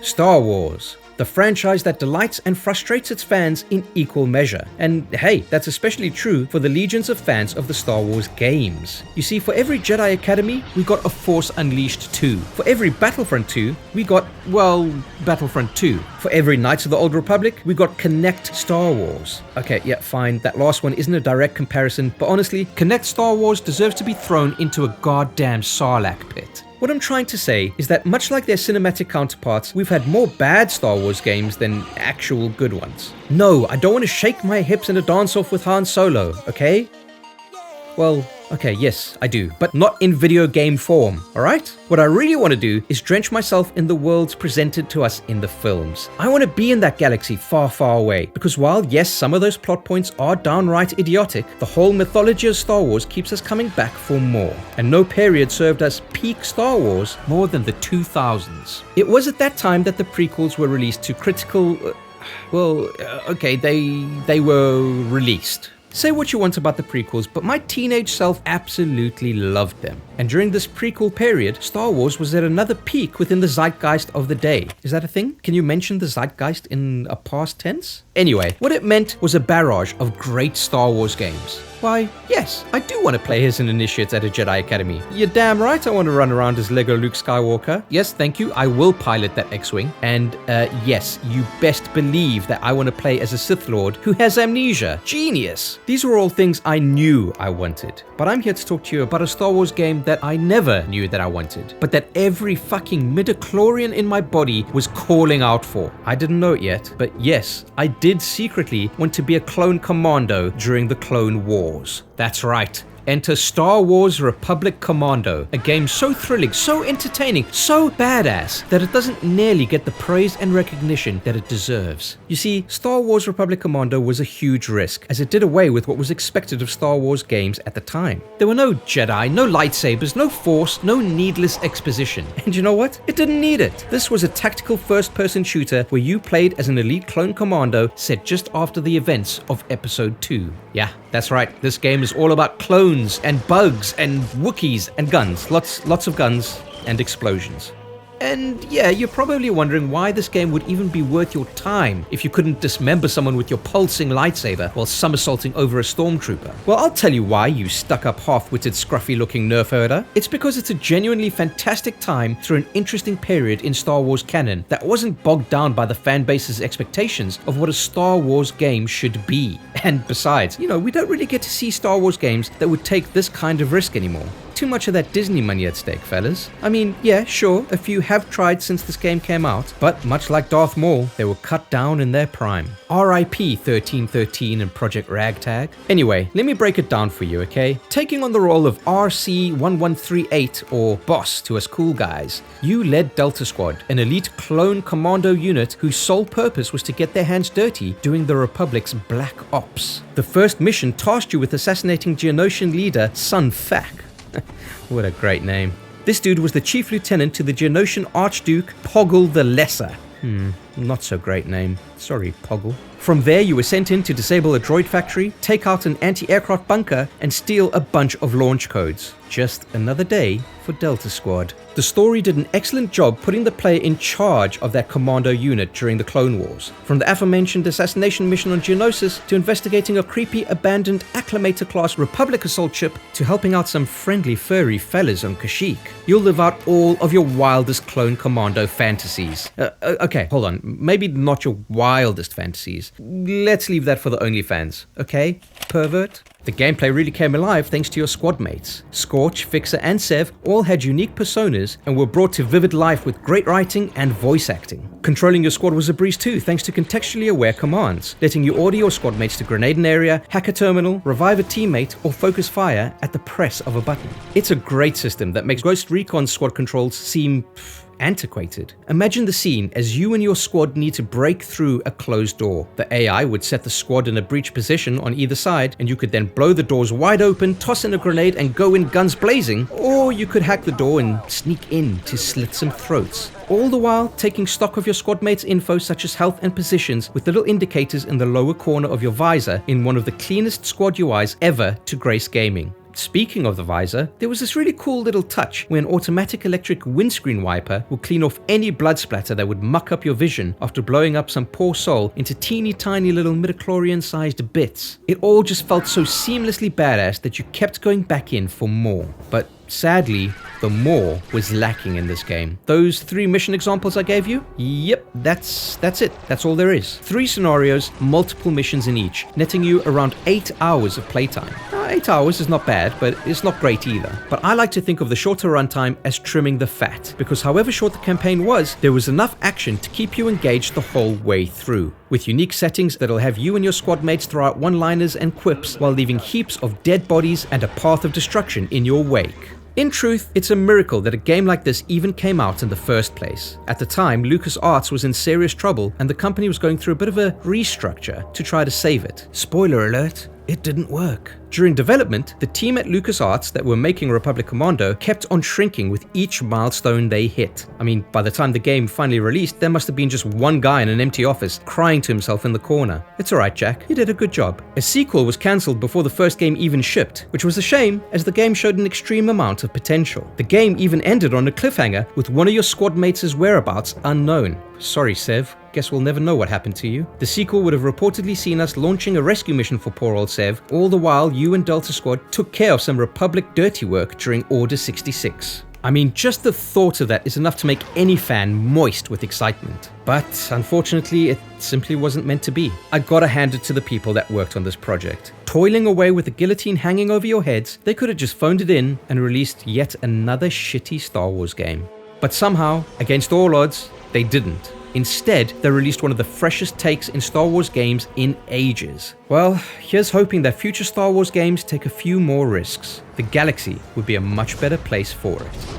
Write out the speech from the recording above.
Star Wars, the franchise that delights and frustrates its fans in equal measure. And hey, that's especially true for the legions of fans of the Star Wars games. You see, for every Jedi Academy, we got a Force Unleashed 2. For every Battlefront 2, we got, well, Battlefront 2. For every Knights of the Old Republic, we got Connect Star Wars. Okay, yeah, fine, that last one isn't a direct comparison, but honestly, Connect Star Wars deserves to be thrown into a goddamn Sarlacc pit. What I'm trying to say is that much like their cinematic counterparts, we've had more bad Star Wars games than actual good ones. No, I don't want to shake my hips in a dance-off with Han Solo, okay? Well, okay, yes, I do, but not in video game form, alright? What I really want to do is drench myself in the worlds presented to us in the films. I want to be in that galaxy far, far away, because while, yes, some of those plot points are downright idiotic, the whole mythology of Star Wars keeps us coming back for more. And no period served us peak Star Wars more than the 2000s. It was at that time that the prequels were released to critical... they were released. Say what you want about the prequels, but my teenage self absolutely loved them. And during this prequel period, Star Wars was at another peak within the zeitgeist of the day. Is that a thing? Can you mention the zeitgeist in a past tense? Anyway, what it meant was a barrage of great Star Wars games. Why, yes, I do want to play as an initiate at a Jedi Academy. You're damn right I want to run around as Lego Luke Skywalker. Yes, thank you, I will pilot that X-Wing. And yes, you best believe that I want to play as a Sith Lord who has amnesia. Genius! These were all things I knew I wanted. But I'm here to talk to you about a Star Wars game that I never knew that I wanted, but that every fucking midichlorian in my body was calling out for. I didn't know it yet, but yes, I did secretly want to be a clone commando during the Clone Wars. That's right. Enter Star Wars Republic Commando, a game so thrilling, so entertaining, so badass that it doesn't nearly get the praise and recognition that it deserves. You see, Star Wars Republic Commando was a huge risk, as it did away with what was expected of Star Wars games at the time. There were no Jedi, no lightsabers, no Force, no needless exposition. And you know what? It didn't need it. This was a tactical first-person shooter where you played as an elite clone commando set just after the events of Episode 2. Yeah, that's right, this game is all about clones and bugs and Wookiees and guns. Lots of guns and explosions. And yeah, you're probably wondering why this game would even be worth your time if you couldn't dismember someone with your pulsing lightsaber while somersaulting over a stormtrooper. Well, I'll tell you why, you stuck-up, half-witted, scruffy-looking nerf herder. It's because it's a genuinely fantastic time through an interesting period in Star Wars canon that wasn't bogged down by the fanbase's expectations of what a Star Wars game should be. And besides, we don't really get to see Star Wars games that would take this kind of risk anymore. Too much of that Disney money at stake, fellas. I mean, yeah, sure, a few have tried since this game came out, but much like Darth Maul, they were cut down in their prime. R.I.P. 1313 and Project Ragtag. Anyway, let me break it down for you, okay? Taking on the role of RC-1138, or Boss to us cool guys, you led Delta Squad, an elite clone commando unit whose sole purpose was to get their hands dirty doing the Republic's Black Ops. The first mission tasked you with assassinating Geonosian leader Sun Fac. What a great name. This dude was the chief lieutenant to the Geonosian Archduke Poggle the Lesser. Not so great name. Sorry, Poggle. From there, you were sent in to disable a droid factory, take out an anti-aircraft bunker, and steal a bunch of launch codes. Just another day for Delta Squad. The story did an excellent job putting the player in charge of that commando unit during the Clone Wars. From the aforementioned assassination mission on Geonosis, to investigating a creepy, abandoned Acclamator-class Republic assault ship, to helping out some friendly, furry fellas on Kashyyyk. You'll live out all of your wildest clone commando fantasies. Okay, hold on. Maybe not your wildest fantasies. Let's leave that for the OnlyFans, okay? Pervert? The gameplay really came alive thanks to your squad mates. Scorch, Fixer, and Sev all had unique personas and were brought to vivid life with great writing and voice acting. Controlling your squad was a breeze too, thanks to contextually aware commands, letting you order your squad mates to grenade an area, hack a terminal, revive a teammate, or focus fire at the press of a button. It's a great system that makes Ghost Recon's squad controls seem antiquated. Imagine the scene as you and your squad need to break through a closed door. The AI would set the squad in a breach position on either side, and you could then blow the doors wide open, toss in a grenade, and go in guns blazing, or you could hack the door and sneak in to slit some throats. All the while taking stock of your squad mates' info such as health and positions with little indicators in the lower corner of your visor in one of the cleanest squad UIs ever to grace gaming. Speaking of the visor, there was this really cool little touch where an automatic electric windscreen wiper will clean off any blood splatter that would muck up your vision after blowing up some poor soul into teeny tiny little midichlorian-sized bits. It all just felt so seamlessly badass that you kept going back in for more. But sadly, the more was lacking in this game. Those 3 mission examples I gave you? Yep, that's it. That's all there is. 3 scenarios, multiple missions in each, netting you around 8 hours of playtime. 8 hours is not bad, but it's not great either. But I like to think of the shorter runtime as trimming the fat, because however short the campaign was, there was enough action to keep you engaged the whole way through, with unique settings that'll have you and your squad mates throw out one-liners and quips while leaving heaps of dead bodies and a path of destruction in your wake. In truth, it's a miracle that a game like this even came out in the first place. At the time, LucasArts was in serious trouble and the company was going through a bit of a restructure to try to save it. Spoiler alert, it didn't work. During development, the team at LucasArts that were making Republic Commando kept on shrinking with each milestone they hit. I mean, by the time the game finally released, there must have been just one guy in an empty office crying to himself in the corner. It's alright, Jack, you did a good job. A sequel was cancelled before the first game even shipped, which was a shame as the game showed an extreme amount of potential. The game even ended on a cliffhanger with one of your squad mates' whereabouts unknown. Sorry, Sev. Guess we'll never know what happened to you. The sequel would have reportedly seen us launching a rescue mission for poor old Sev, all the while you and Delta Squad took care of some Republic dirty work during Order 66. I mean, just the thought of that is enough to make any fan moist with excitement. But unfortunately, it simply wasn't meant to be. I gotta hand it to the people that worked on this project. Toiling away with the guillotine hanging over your heads, they could have just phoned it in and released yet another shitty Star Wars game. But somehow, against all odds, they didn't. Instead, they released one of the freshest takes in Star Wars games in ages. Well, here's hoping that future Star Wars games take a few more risks. The galaxy would be a much better place for it.